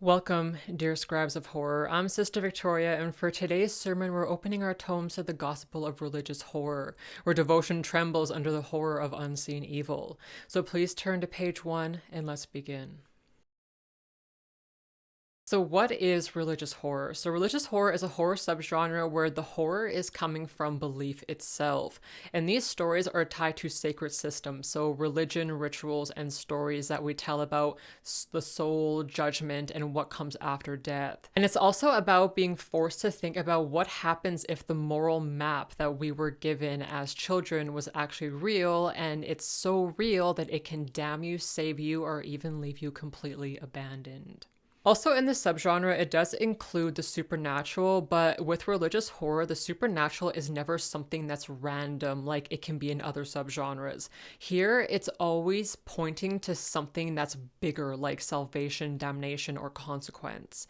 Welcome, dear scribes of horror. I'm Sister Victoria, and for today's sermon, we're opening our tomes to the gospel of religious horror, where devotion trembles under the horror of unseen evil. So please turn to page 1 and let's begin. So, what is religious horror? So, religious horror is a horror subgenre where the horror is coming from belief itself. And these stories are tied to sacred systems, so religion, rituals, and stories that we tell about the soul, judgment, and what comes after death. And it's also about being forced to think about what happens if the moral map that we were given as children was actually real, and it's so real that it can damn you, save you, or even leave you completely abandoned. Also, in this subgenre, it does include the supernatural, but with religious horror, the supernatural is never something that's random like it can be in other subgenres. Here, it's always pointing to something that's bigger, like salvation, damnation, or consequence.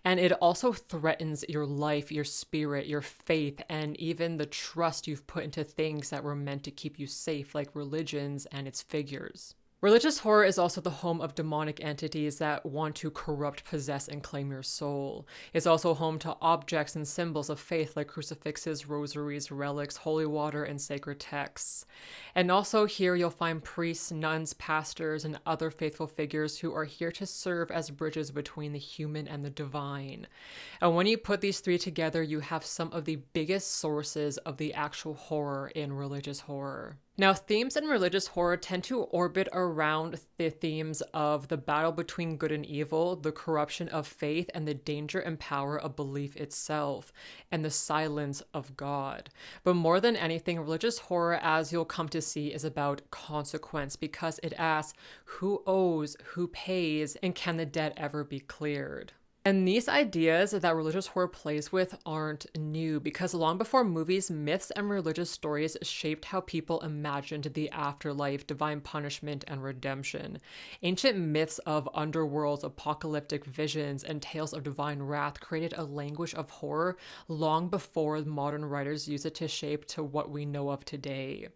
And it also threatens your life, your spirit, your faith, and even the trust you've put into things that were meant to keep you safe, like religions and its figures. Religious horror is also the home of demonic entities that want to corrupt, possess, and claim your soul. It's also home to objects and symbols of faith like crucifixes, rosaries, relics, holy water, and sacred texts. And also here you'll find priests, nuns, pastors, and other faithful figures who are here to serve as bridges between the human and the divine. And when you put these three together, you have some of the biggest sources of the actual horror in religious horror. Now, themes in religious horror tend to orbit around the themes of the battle between good and evil, the corruption of faith, and the danger and power of belief itself, and the silence of God. But more than anything, religious horror, as you'll come to see, is about consequence because it asks who owes, who pays, and can the debt ever be cleared? And these ideas that religious horror plays with aren't new because long before movies, myths and religious stories shaped how people imagined the afterlife, divine punishment, and redemption. Ancient myths of underworlds, apocalyptic visions, and tales of divine wrath created a language of horror long before modern writers use it to shape to what we know of today.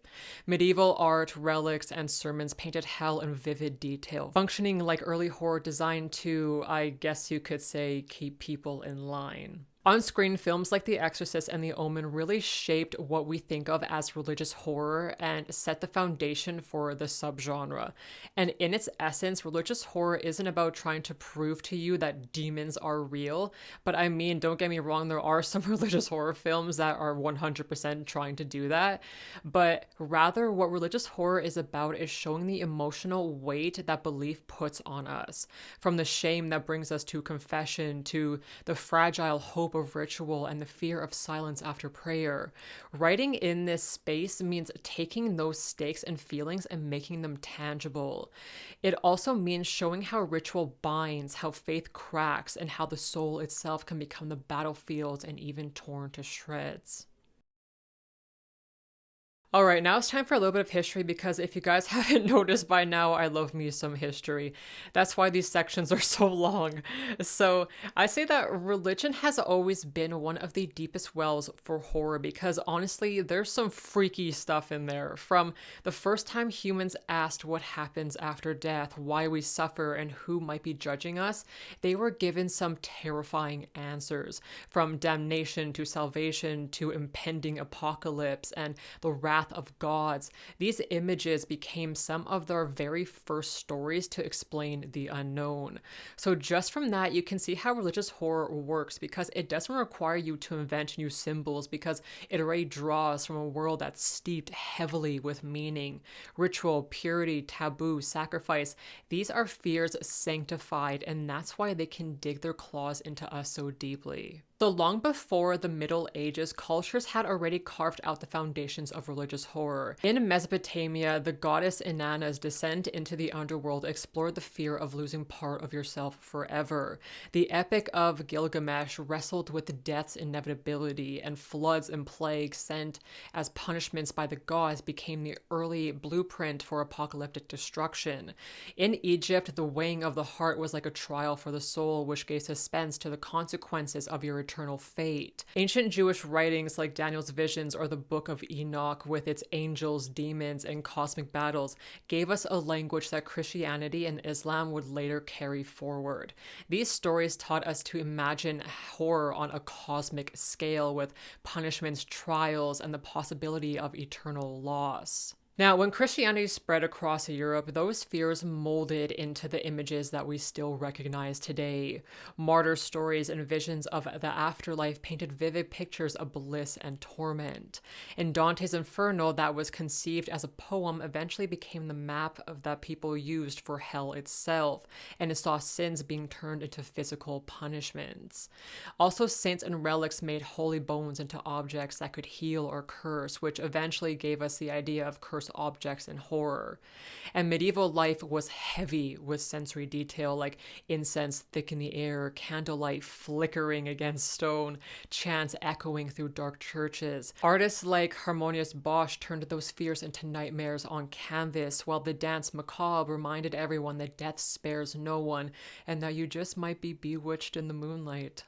Medieval art, relics, and sermons painted hell in vivid detail, functioning like early horror designed to, I guess you could say, keep people in line. On-screen films like The Exorcist and The Omen really shaped what we think of as religious horror and set the foundation for the subgenre. And in its essence, religious horror isn't about trying to prove to you that demons are real, but I mean, don't get me wrong, there are some religious horror films that are 100% trying to do that, but rather what religious horror is about is showing the emotional weight that belief puts on us, from the shame that brings us to confession to the fragile hope of ritual and the fear of silence after prayer. Writing in this space means taking those stakes and feelings and making them tangible. It also means showing how ritual binds, how faith cracks, and how the soul itself can become the battlefield and even torn to shreds. All right, now it's time for a little bit of history because if you guys haven't noticed by now, I love me some history. That's why these sections are so long. So I say that religion has always been one of the deepest wells for horror because honestly, there's some freaky stuff in there. From the first time humans asked what happens after death, why we suffer, and who might be judging us, they were given some terrifying answers. From damnation to salvation to impending apocalypse and the wrath of gods, these images became some of their very first stories to explain the unknown. So just from that, you can see how religious horror works because it doesn't require you to invent new symbols because it already draws from a world that's steeped heavily with meaning. Ritual, purity, taboo, sacrifice, these are fears sanctified, and that's why they can dig their claws into us so deeply. So long before the Middle Ages, cultures had already carved out the foundations of religious horror. In Mesopotamia, the goddess Inanna's descent into the underworld explored the fear of losing part of yourself forever. The Epic of Gilgamesh wrestled with death's inevitability, and floods and plagues sent as punishments by the gods became the early blueprint for apocalyptic destruction. In Egypt, the weighing of the heart was like a trial for the soul, which gave suspense to the consequences of your eternal fate. Ancient Jewish writings like Daniel's visions or the Book of Enoch with its angels, demons, and cosmic battles gave us a language that Christianity and Islam would later carry forward. These stories taught us to imagine horror on a cosmic scale with punishments, trials, and the possibility of eternal loss. Now, when Christianity spread across Europe, those fears molded into the images that we still recognize today. Martyr stories and visions of the afterlife painted vivid pictures of bliss and torment. In Dante's Inferno, that was conceived as a poem, eventually became the map that people used for hell itself, and it saw sins being turned into physical punishments. Also, saints and relics made holy bones into objects that could heal or curse, which eventually gave us the idea of cursed objects in horror. And medieval life was heavy with sensory detail, like incense thick in the air, candlelight flickering against stone, chants echoing through dark churches. Artists like Harmonious Bosch turned those fears into nightmares on canvas, while the dance macabre reminded everyone that death spares no one and that you just might be bewitched in the moonlight.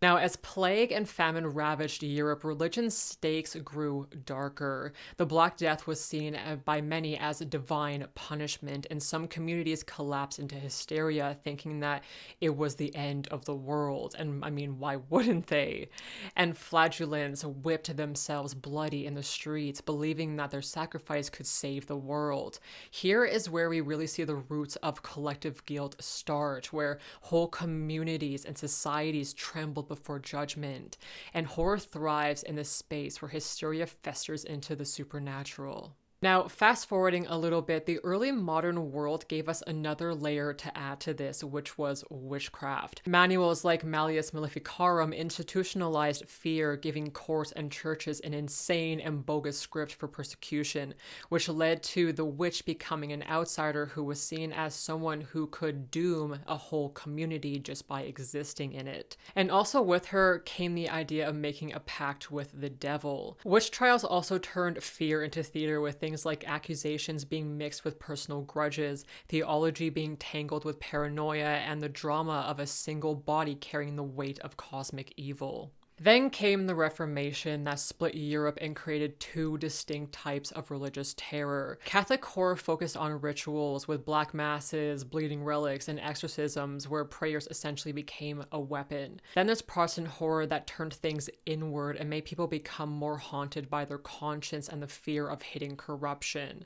Now, as plague and famine ravaged Europe, religion's stakes grew darker. The Black Death was seen by many as a divine punishment, and some communities collapsed into hysteria, thinking that it was the end of the world. And I mean, why wouldn't they? And flagellants whipped themselves bloody in the streets, believing that their sacrifice could save the world. Here is where we really see the roots of collective guilt start, where whole communities and societies trembled before judgment, and horror thrives in this space where hysteria festers into the supernatural. Now, fast forwarding a little bit, the early modern world gave us another layer to add to this, which was witchcraft. Manuals like Malleus Maleficarum institutionalized fear, giving courts and churches an insane and bogus script for persecution, which led to the witch becoming an outsider who was seen as someone who could doom a whole community just by existing in it. And also with her came the idea of making a pact with the devil. Witch trials also turned fear into theater, with things like accusations being mixed with personal grudges, theology being tangled with paranoia, and the drama of a single body carrying the weight of cosmic evil. Then came the Reformation that split Europe and created two distinct types of religious terror. Catholic horror focused on rituals with black masses, bleeding relics, and exorcisms where prayers essentially became a weapon. Then there's Protestant horror that turned things inward and made people become more haunted by their conscience and the fear of hidden corruption.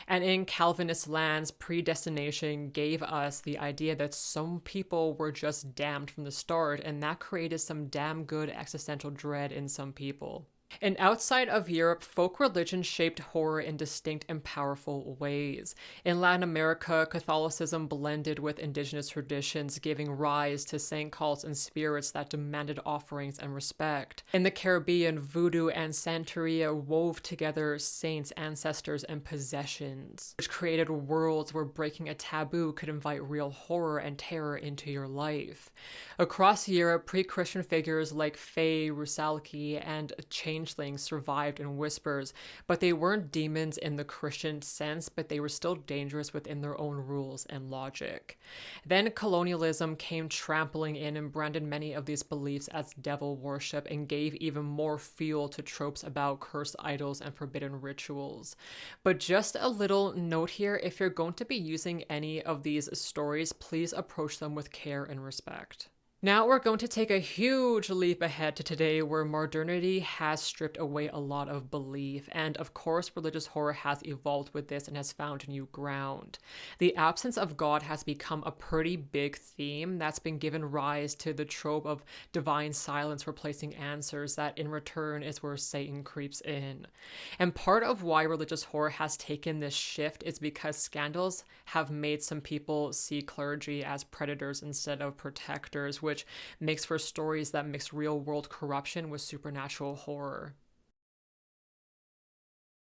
And in Calvinist lands, predestination gave us the idea that some people were just damned from the start, and that created some damn good existential dread in some people. And outside of Europe, folk religion shaped horror in distinct and powerful ways. In Latin America, Catholicism blended with indigenous traditions, giving rise to saint cults and spirits that demanded offerings and respect. In the Caribbean, voodoo and Santeria wove together saints, ancestors, and possessions, which created worlds where breaking a taboo could invite real horror and terror into your life. Across Europe, pre-Christian figures like Fae, Rusalki, and changelings survived in whispers, but they weren't demons in the Christian sense, but they were still dangerous within their own rules and logic. Then colonialism came trampling in and branded many of these beliefs as devil worship and gave even more fuel to tropes about cursed idols and forbidden rituals. But just a little note here, if you're going to be using any of these stories, please approach them with care and respect. Now we're going to take a huge leap ahead to today, where modernity has stripped away a lot of belief, and of course religious horror has evolved with this and has found new ground. The absence of God has become a pretty big theme that's been given rise to the trope of divine silence replacing answers, that in return is where Satan creeps in. And part of why religious horror has taken this shift is because scandals have made some people see clergy as predators instead of protectors, which makes for stories that mix real-world corruption with supernatural horror.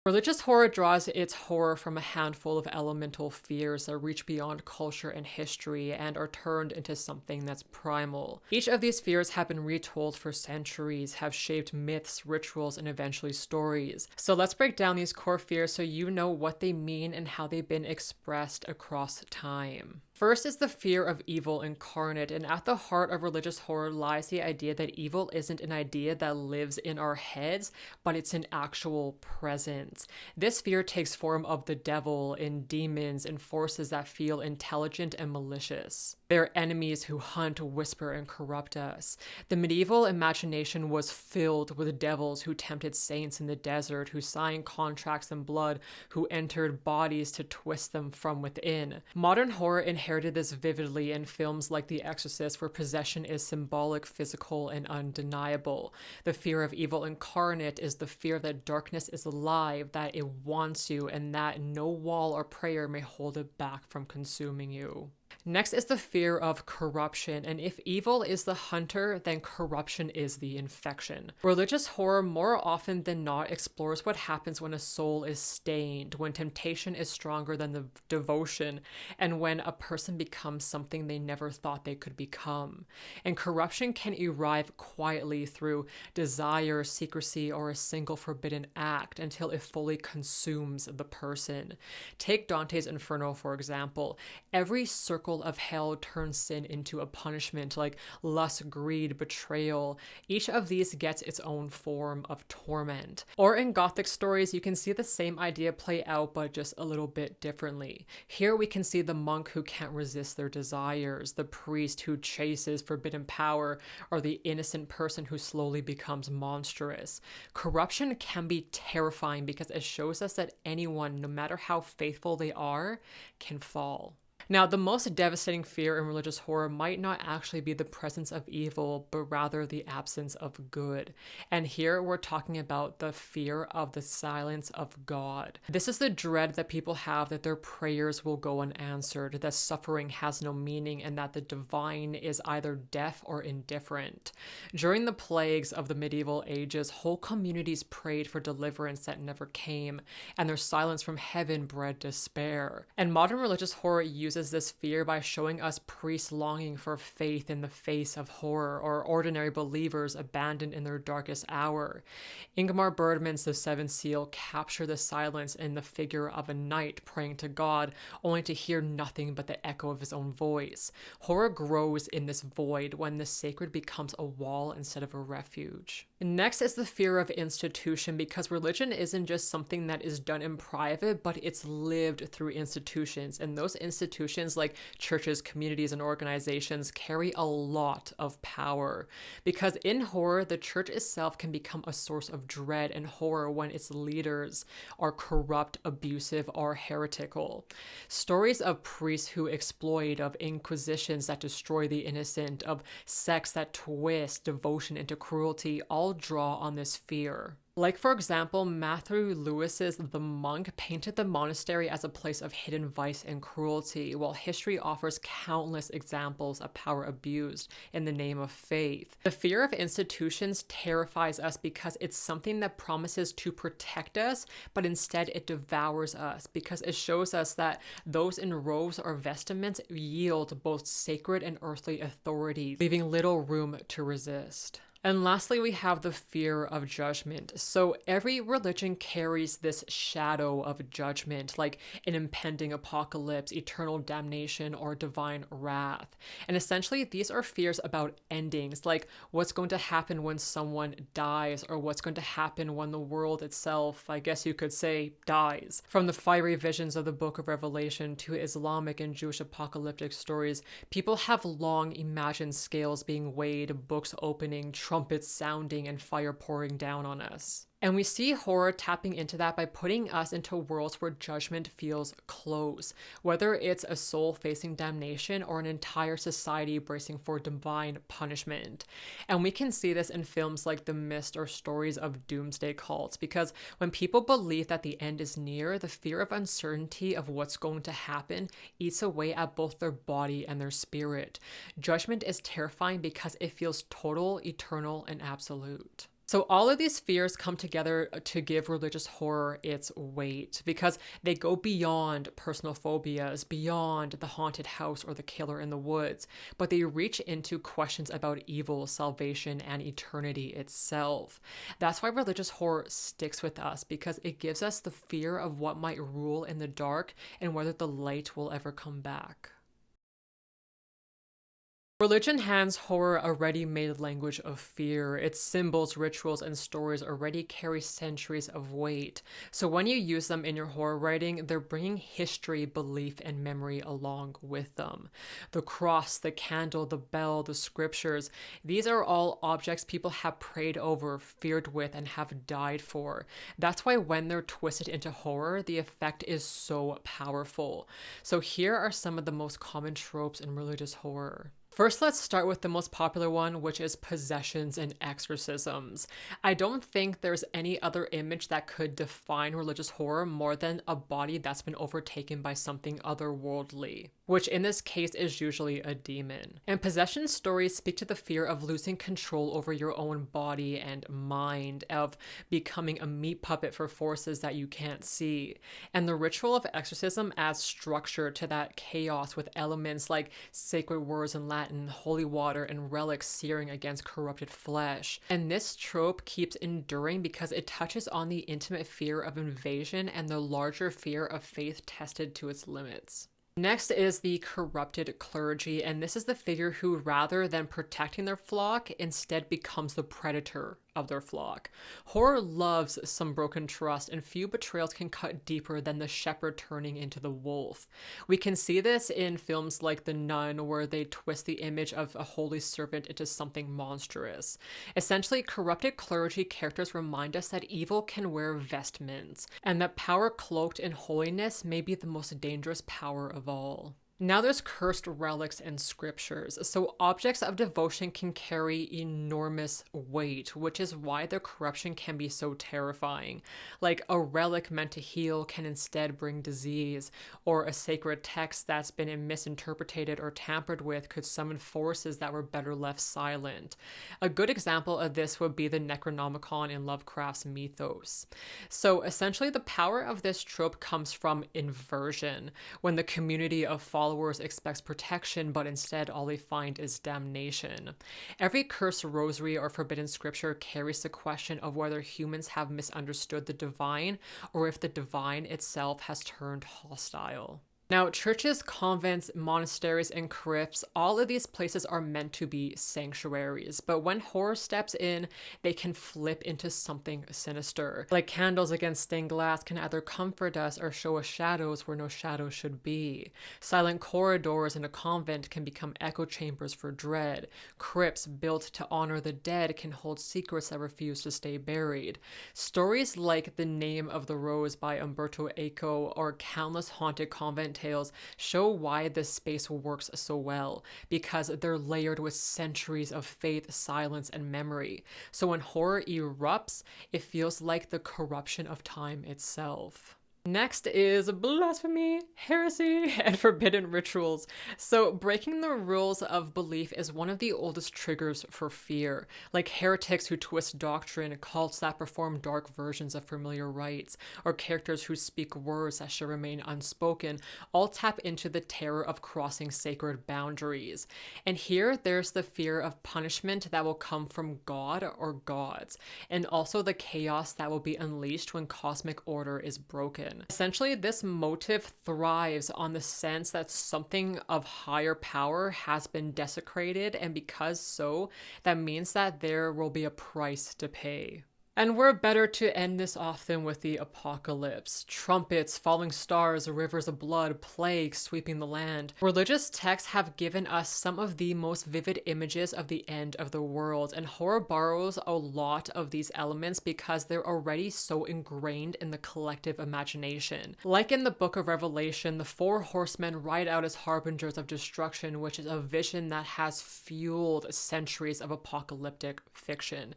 Religious horror draws its horror from a handful of elemental fears that reach beyond culture and history and are turned into something that's primal. Each of these fears have been retold for centuries, have shaped myths, rituals, and eventually stories. So let's break down these core fears so you know what they mean and how they've been expressed across time. First is the fear of evil incarnate, and at the heart of religious horror lies the idea that evil isn't an idea that lives in our heads, but it's an actual presence. This fear takes form of the devil, in demons, and forces that feel intelligent and malicious. They're enemies who hunt, whisper, and corrupt us. The medieval imagination was filled with devils who tempted saints in the desert, who signed contracts in blood, who entered bodies to twist them from within. Modern horror inherited this vividly in films like The Exorcist, where possession is symbolic, physical, and undeniable. The fear of evil incarnate is the fear that darkness is alive, that it wants you, and that no wall or prayer may hold it back from consuming you. Next is the fear of corruption, and if evil is the hunter, then corruption is the infection. Religious horror more often than not explores what happens when a soul is stained, when temptation is stronger than the devotion, and when a person becomes something they never thought they could become. And corruption can arrive quietly through desire, secrecy, or a single forbidden act until it fully consumes the person. Take Dante's Inferno, for example. Every circle of hell turns sin into a punishment, like lust, greed, betrayal. Each of these gets its own form of torment. Or in Gothic stories, you can see the same idea play out, but just a little bit differently. Here we can see the monk who can't resist their desires, the priest who chases forbidden power, or the innocent person who slowly becomes monstrous. Corruption can be terrifying because it shows us that anyone, no matter how faithful they are, can fall. Now, the most devastating fear in religious horror might not actually be the presence of evil, but rather the absence of good. And here we're talking about the fear of the silence of God. This is the dread that people have that their prayers will go unanswered, that suffering has no meaning, and that the divine is either deaf or indifferent. During the plagues of the medieval ages, whole communities prayed for deliverance that never came, and their silence from heaven bred despair. And modern religious horror uses this fear by showing us priests longing for faith in the face of horror, or ordinary believers abandoned in their darkest hour. Ingmar Bergman's The Seventh Seal capture the silence in the figure of a knight praying to God, only to hear nothing but the echo of his own voice. Horror grows in this void when the sacred becomes a wall instead of a refuge. Next is the fear of institution, because religion isn't just something that is done in private, but it's lived through institutions, and those institutions like churches, communities, and organizations carry a lot of power. Because in horror, the church itself can become a source of dread and horror when its leaders are corrupt, abusive, or heretical. Stories of priests who exploit, of inquisitions that destroy the innocent, of sects that twist devotion into cruelty, all draw on this fear. Like, for example, Matthew Lewis's The Monk painted the monastery as a place of hidden vice and cruelty, while history offers countless examples of power abused in the name of faith. The fear of institutions terrifies us because it's something that promises to protect us, but instead it devours us, because it shows us that those in robes or vestments yield both sacred and earthly authority, leaving little room to resist. And lastly, we have the fear of judgment. So every religion carries this shadow of judgment, like an impending apocalypse, eternal damnation, or divine wrath. And essentially, these are fears about endings, like what's going to happen when someone dies, or what's going to happen when the world itself, I guess you could say, dies. From the fiery visions of the Book of Revelation to Islamic and Jewish apocalyptic stories, people have long imagined scales being weighed, books opening, trumpets sounding, and fire pouring down on us. And we see horror tapping into that by putting us into worlds where judgment feels close, whether it's a soul facing damnation or an entire society bracing for divine punishment. And we can see this in films like The Mist or stories of doomsday cults, because when people believe that the end is near, the fear of uncertainty of what's going to happen eats away at both their body and their spirit. Judgment is terrifying because it feels total, eternal, and absolute. So all of these fears come together to give religious horror its weight, because they go beyond personal phobias, beyond the haunted house or the killer in the woods, but they reach into questions about evil, salvation, and eternity itself. That's why religious horror sticks with us, because it gives us the fear of what might rule in the dark and whether the light will ever come back. Religion hands horror a ready made language of fear. Its symbols, rituals, and stories already carry centuries of weight. So when you use them in your horror writing, they're bringing history, belief, and memory along with them. The cross, the candle, the bell, the scriptures, these are all objects people have prayed over, feared with, and have died for. That's why when they're twisted into horror, the effect is so powerful. So here are some of the most common tropes in religious horror. First, let's start with the most popular one, which is possessions and exorcisms. I don't think there's any other image that could define religious horror more than a body that's been overtaken by something otherworldly, which in this case is usually a demon. And possession stories speak to the fear of losing control over your own body and mind, of becoming a meat puppet for forces that you can't see. And the ritual of exorcism adds structure to that chaos with elements like sacred words in Latin, holy water, and relics searing against corrupted flesh. And this trope keeps enduring because it touches on the intimate fear of invasion and the larger fear of faith tested to its limits. Next is the corrupted clergy, and this is the figure who, rather than protecting their flock, instead becomes the predator of their flock. Horror loves some broken trust, and few betrayals can cut deeper than the shepherd turning into the wolf. We can see this in films like The Nun, where they twist the image of a holy servant into something monstrous. Essentially, corrupted clergy characters remind us that evil can wear vestments, and that power cloaked in holiness may be the most dangerous power of all. Now there's cursed relics and scriptures. So objects of devotion can carry enormous weight, which is why their corruption can be so terrifying. Like a relic meant to heal can instead bring disease, or a sacred text that's been misinterpreted or tampered with could summon forces that were better left silent. A good example of this would be the Necronomicon in Lovecraft's mythos. So essentially the power of this trope comes from inversion, when the community of followers expects protection, but instead all they find is damnation. Every cursed rosary or forbidden scripture carries the question of whether humans have misunderstood the divine or if the divine itself has turned hostile. Now, churches, convents, monasteries, and crypts, all of these places are meant to be sanctuaries, but when horror steps in, they can flip into something sinister. Like candles against stained glass can either comfort us or show us shadows where no shadows should be. Silent corridors in a convent can become echo chambers for dread. Crypts built to honor the dead can hold secrets that refuse to stay buried. Stories like The Name of the Rose by Umberto Eco or countless haunted convent tales show why this space works so well, because they're layered with centuries of faith, silence, and memory. So when horror erupts, it feels like the corruption of time itself. Next is blasphemy, heresy, and forbidden rituals. So breaking the rules of belief is one of the oldest triggers for fear, like heretics who twist doctrine, cults that perform dark versions of familiar rites, or characters who speak words that should remain unspoken, all tap into the terror of crossing sacred boundaries. And here, there's the fear of punishment that will come from God or gods, and also the chaos that will be unleashed when cosmic order is broken. Essentially, this motive thrives on the sense that something of higher power has been desecrated, and because so, that means that there will be a price to pay. And we're better to end this off than with the apocalypse. Trumpets, falling stars, rivers of blood, plagues sweeping the land. Religious texts have given us some of the most vivid images of the end of the world, and horror borrows a lot of these elements because they're already so ingrained in the collective imagination. Like in the Book of Revelation, the four horsemen ride out as harbingers of destruction, which is a vision that has fueled centuries of apocalyptic fiction.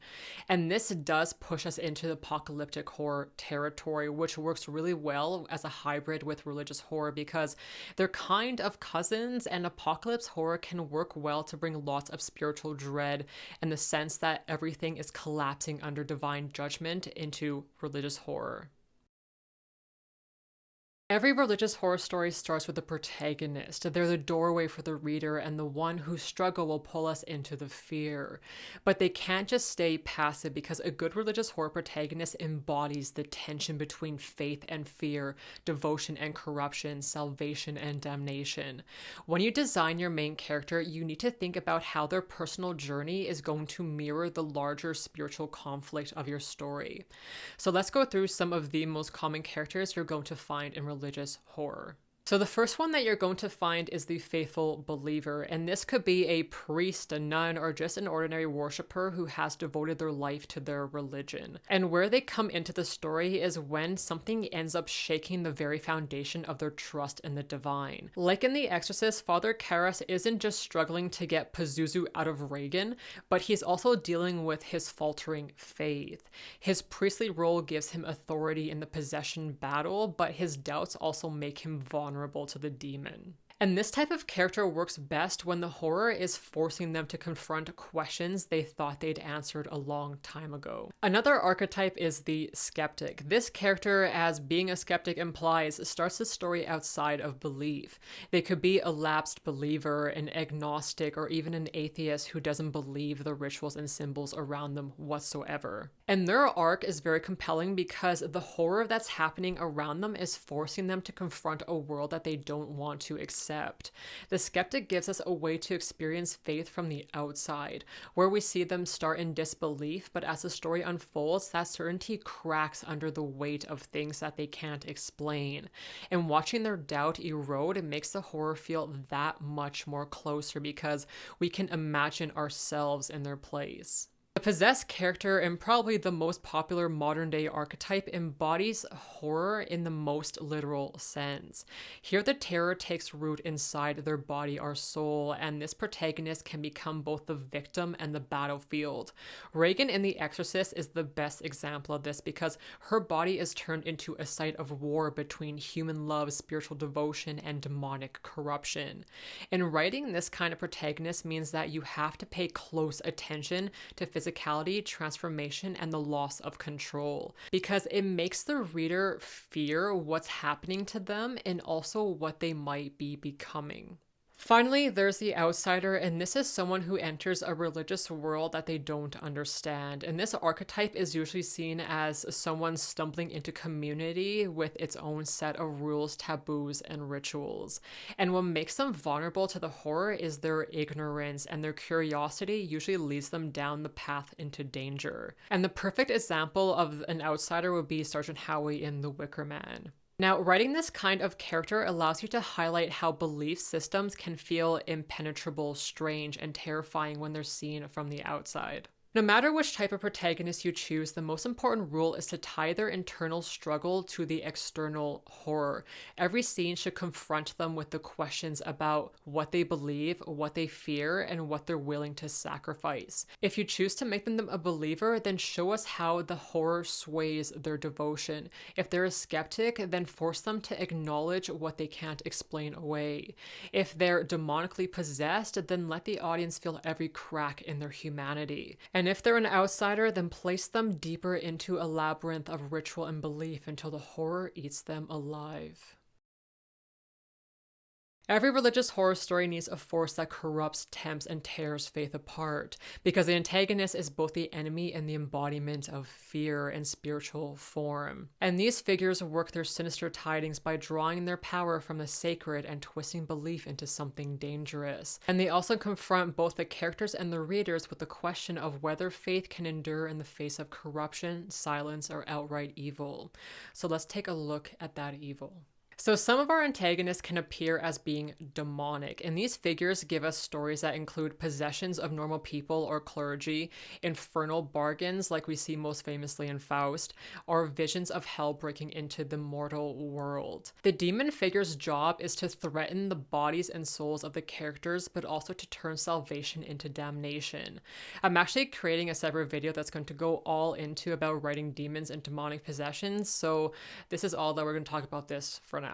And this does push us into the apocalyptic horror territory, which works really well as a hybrid with religious horror because they're kind of cousins, and apocalypse horror can work well to bring lots of spiritual dread and the sense that everything is collapsing under divine judgment into religious horror. Every religious horror story starts with the protagonist. They're the doorway for the reader and the one whose struggle will pull us into the fear. But they can't just stay passive because a good religious horror protagonist embodies the tension between faith and fear, devotion and corruption, salvation and damnation. When you design your main character, you need to think about how their personal journey is going to mirror the larger spiritual conflict of your story. So let's go through some of the most common characters you're going to find in religious horror. So the first one that you're going to find is the faithful believer, and this could be a priest, a nun, or just an ordinary worshiper who has devoted their life to their religion. And where they come into the story is when something ends up shaking the very foundation of their trust in the divine. Like in The Exorcist, Father Karras isn't just struggling to get Pazuzu out of Regan, but he's also dealing with his faltering faith. His priestly role gives him authority in the possession battle, but his doubts also make him vulnerable to the demon. And this type of character works best when the horror is forcing them to confront questions they thought they'd answered a long time ago. Another archetype is the skeptic. This character, as being a skeptic implies, starts the story outside of belief. They could be a lapsed believer, an agnostic, or even an atheist who doesn't believe the rituals and symbols around them whatsoever. And their arc is very compelling because the horror that's happening around them is forcing them to confront a world that they don't want to accept. The skeptic gives us a way to experience faith from the outside, where we see them start in disbelief, but as the story unfolds, that certainty cracks under the weight of things that they can't explain. And watching their doubt erode, it makes the horror feel that much more closer because we can imagine ourselves in their place. The possessed character, and probably the most popular modern day archetype, embodies horror in the most literal sense. Here the terror takes root inside their body or soul, and this protagonist can become both the victim and the battlefield. Regan in The Exorcist is the best example of this because her body is turned into a site of war between human love, spiritual devotion, and demonic corruption. And writing this kind of protagonist means that you have to pay close attention to physicality, transformation, and the loss of control, because it makes the reader fear what's happening to them and also what they might be becoming. Finally, there's the outsider, and this is someone who enters a religious world that they don't understand. And this archetype is usually seen as someone stumbling into community with its own set of rules, taboos, and rituals. And what makes them vulnerable to the horror is their ignorance, and their curiosity usually leads them down the path into danger. And the perfect example of an outsider would be Sergeant Howie in The Wicker Man. Now, writing this kind of character allows you to highlight how belief systems can feel impenetrable, strange, and terrifying when they're seen from the outside. No matter which type of protagonist you choose, the most important rule is to tie their internal struggle to the external horror. Every scene should confront them with the questions about what they believe, what they fear, and what they're willing to sacrifice. If you choose to make them a believer, then show us how the horror sways their devotion. If they're a skeptic, then force them to acknowledge what they can't explain away. If they're demonically possessed, then let the audience feel every crack in their humanity. And if they're an outsider, then place them deeper into a labyrinth of ritual and belief until the horror eats them alive. Every religious horror story needs a force that corrupts, tempts, and tears faith apart, because the antagonist is both the enemy and the embodiment of fear in spiritual form. And these figures work their sinister tidings by drawing their power from the sacred and twisting belief into something dangerous. And they also confront both the characters and the readers with the question of whether faith can endure in the face of corruption, silence, or outright evil. So let's take a look at that evil. So some of our antagonists can appear as being demonic, and these figures give us stories that include possessions of normal people or clergy, infernal bargains like we see most famously in Faust, or visions of hell breaking into the mortal world. The demon figure's job is to threaten the bodies and souls of the characters, but also to turn salvation into damnation. I'm actually creating a separate video that's going to go all into about writing demons and demonic possessions, so this is all that we're going to talk about this for now.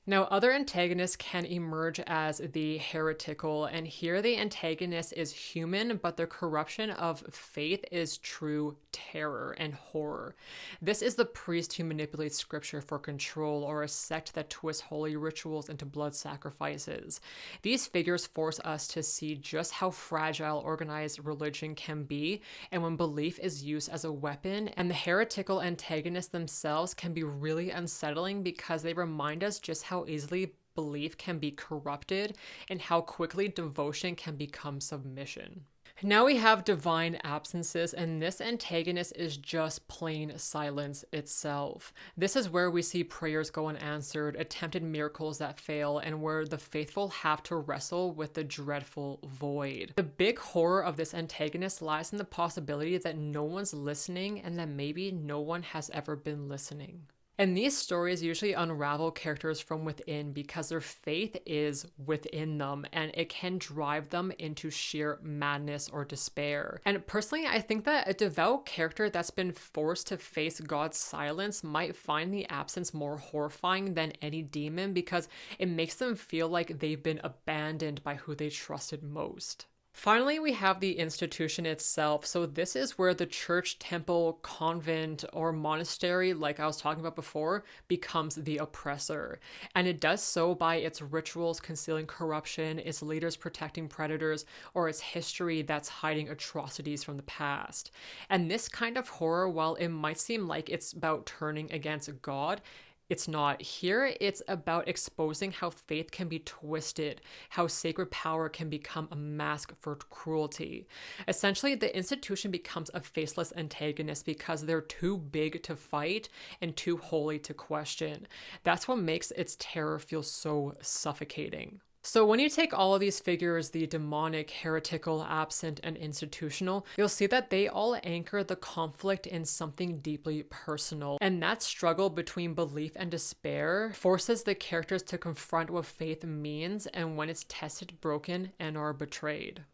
Now, other antagonists can emerge as the heretical, and here the antagonist is human, but their corruption of faith is true terror and horror. This is the priest who manipulates scripture for control, or a sect that twists holy rituals into blood sacrifices. These figures force us to see just how fragile organized religion can be, and when belief is used as a weapon, and the heretical antagonists themselves can be really unsettling because they remind us just how easily belief can be corrupted and how quickly devotion can become submission. Now we have divine absences, and this antagonist is just plain silence itself. This is where we see prayers go unanswered, attempted miracles that fail, and where the faithful have to wrestle with the dreadful void. The big horror of this antagonist lies in the possibility that no one's listening and that maybe no one has ever been listening. And these stories usually unravel characters from within because their faith is within them and it can drive them into sheer madness or despair. And personally, I think that a devout character that's been forced to face God's silence might find the absence more horrifying than any demon because it makes them feel like they've been abandoned by who they trusted most. Finally, we have the institution itself. So this is where the church, temple, convent, or monastery, like I was talking about before, becomes the oppressor. And it does so by its rituals concealing corruption, its leaders protecting predators, or its history that's hiding atrocities from the past. And this kind of horror, while it might seem like it's about turning against God, it's not. Here, it's about exposing how faith can be twisted, how sacred power can become a mask for cruelty. Essentially, the institution becomes a faceless antagonist because they're too big to fight and too holy to question. That's what makes its terror feel so suffocating. So when you take all of these figures, the demonic, heretical, absent, and institutional, you'll see that they all anchor the conflict in something deeply personal. And that struggle between belief and despair forces the characters to confront what faith means and when it's tested, broken, and or betrayed.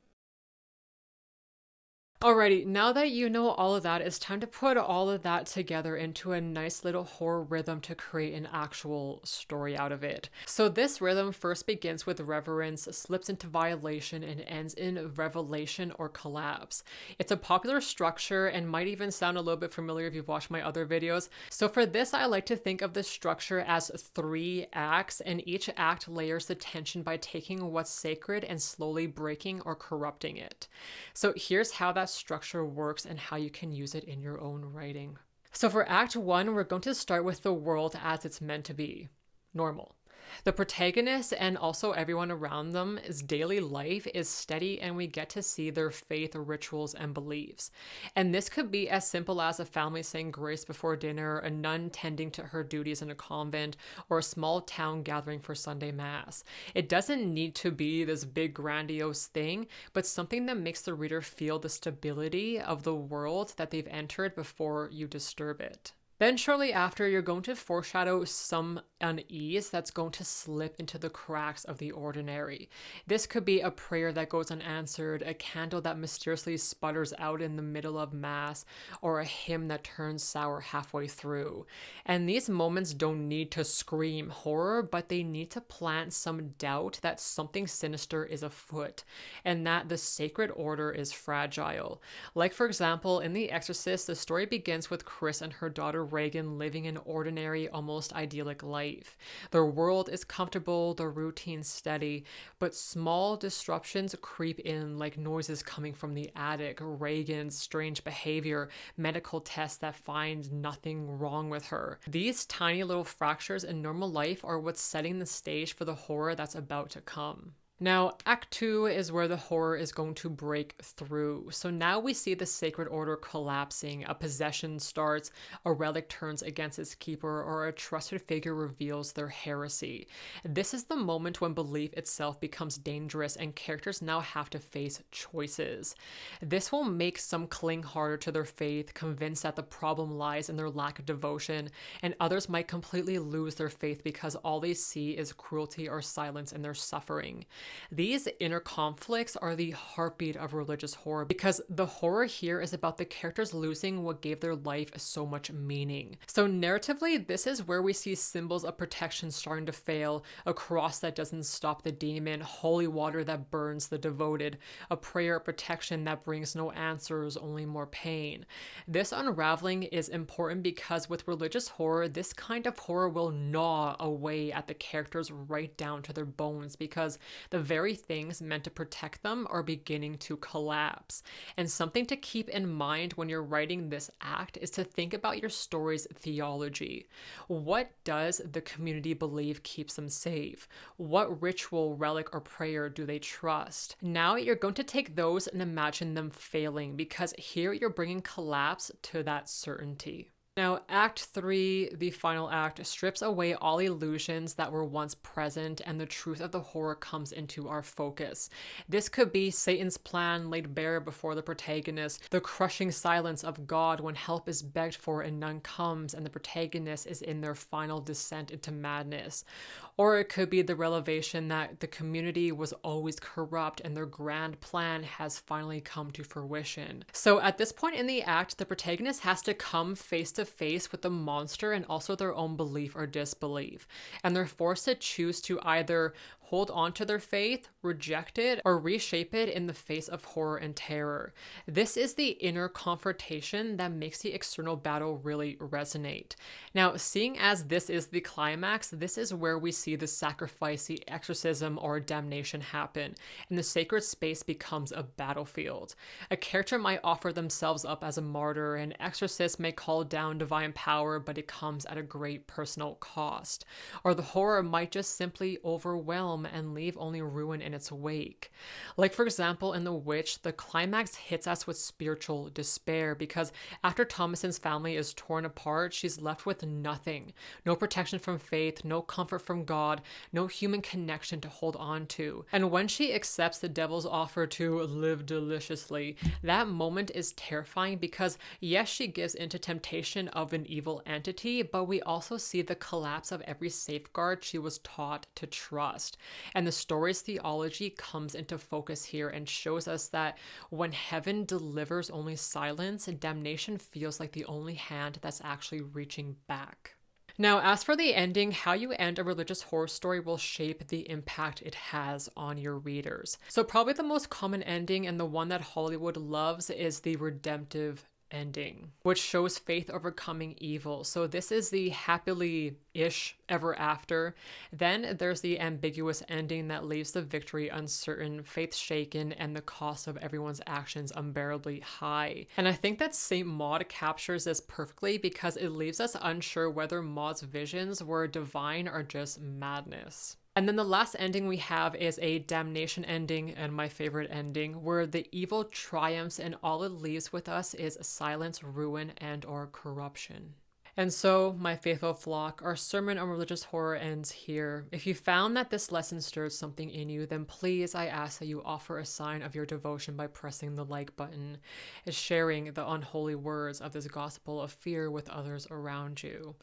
Alrighty, now that you know all of that, it's time to put all of that together into a nice little horror rhythm to create an actual story out of it. So this rhythm first begins with reverence, slips into violation, and ends in revelation or collapse. It's a popular structure and might even sound a little bit familiar if you've watched my other videos. So for this, I like to think of this structure as 3 acts, and each act layers the tension by taking what's sacred and slowly breaking or corrupting it. So here's how that structure works and how you can use it in your own writing. So for Act 1, we're going to start with the world as it's meant to be. Normal. The protagonist and also everyone around them's daily life is steady and we get to see their faith, rituals, and beliefs. And this could be as simple as a family saying grace before dinner, a nun tending to her duties in a convent, or a small town gathering for Sunday Mass. It doesn't need to be this big grandiose thing, but something that makes the reader feel the stability of the world that they've entered before you disturb it. Then shortly after, you're going to foreshadow some unease that's going to slip into the cracks of the ordinary. This could be a prayer that goes unanswered, a candle that mysteriously sputters out in the middle of Mass, or a hymn that turns sour halfway through. And these moments don't need to scream horror, but they need to plant some doubt that something sinister is afoot, and that the sacred order is fragile. Like for example, in The Exorcist, the story begins with Chris and her daughter Reagan living an ordinary, almost idyllic life. Their world is comfortable, their routine steady, but small disruptions creep in, like noises coming from the attic, Reagan's strange behavior, medical tests that find nothing wrong with her. These tiny little fractures in normal life are what's setting the stage for the horror that's about to come. Now, Act 2 is where the horror is going to break through. So now we see the sacred order collapsing, a possession starts, a relic turns against its keeper, or a trusted figure reveals their heresy. This is the moment when belief itself becomes dangerous and characters now have to face choices. This will make some cling harder to their faith, convinced that the problem lies in their lack of devotion, and others might completely lose their faith because all they see is cruelty or silence in their suffering. These inner conflicts are the heartbeat of religious horror because the horror here is about the characters losing what gave their life so much meaning. So narratively, this is where we see symbols of protection starting to fail, a cross that doesn't stop the demon, holy water that burns the devoted, a prayer of protection that brings no answers, only more pain. This unraveling is important because with religious horror, this kind of horror will gnaw away at the characters right down to their bones because the very things meant to protect them are beginning to collapse. And something to keep in mind when you're writing this act is to think about your story's theology. What does the community believe keeps them safe? What ritual, relic, or prayer do they trust? Now you're going to take those and imagine them failing because here you're bringing collapse to that certainty. Now, Act 3, the final act, strips away all illusions that were once present and the truth of the horror comes into our focus. This could be Satan's plan laid bare before the protagonist, the crushing silence of God when help is begged for and none comes and the protagonist is in their final descent into madness. Or it could be the revelation that the community was always corrupt and their grand plan has finally come to fruition. So at this point in the act, the protagonist has to come face to face with the monster and also their own belief or disbelief. And they're forced to choose to either hold on to their faith, reject it, or reshape it in the face of horror and terror. This is the inner confrontation that makes the external battle really resonate. Now, seeing as this is the climax, this is where we see the sacrifice, the exorcism, or damnation happen, and the sacred space becomes a battlefield. A character might offer themselves up as a martyr, an exorcist may call down divine power, but it comes at a great personal cost. Or the horror might just simply overwhelm and leave only ruin in its wake. Like for example, in The Witch, the climax hits us with spiritual despair because after Thomason's family is torn apart, she's left with nothing. No protection from faith, no comfort from God, no human connection to hold on to. And when she accepts the devil's offer to live deliciously, that moment is terrifying because yes, she gives into temptation of an evil entity, but we also see the collapse of every safeguard she was taught to trust. And the story's theology comes into focus here and shows us that when heaven delivers only silence, damnation feels like the only hand that's actually reaching back. Now, as for the ending, how you end a religious horror story will shape the impact it has on your readers. So probably the most common ending and the one that Hollywood loves is the redemptive ending, which shows faith overcoming evil. So this is the happily-ish ever after. Then there's the ambiguous ending that leaves the victory uncertain, faith shaken, and the cost of everyone's actions unbearably high. And I think that Saint Maud captures this perfectly because it leaves us unsure whether Maud's visions were divine or just madness. And then the last ending we have is a damnation ending, and my favorite ending, where the evil triumphs and all it leaves with us is silence, ruin, and or corruption. And so, my faithful flock, our sermon on religious horror ends here. If you found that this lesson stirred something in you, then please, I ask that you offer a sign of your devotion by pressing the like button and sharing the unholy words of this gospel of fear with others around you.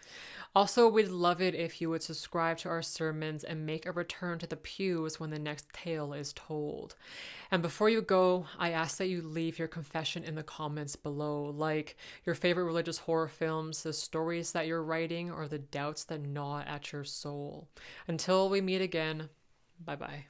Also, we'd love it if you would subscribe to our sermons and make a return to the pews when the next tale is told. And before you go, I ask that you leave your confession in the comments below, like your favorite religious horror films, the stories that you're writing, or the doubts that gnaw at your soul. Until we meet again, bye-bye.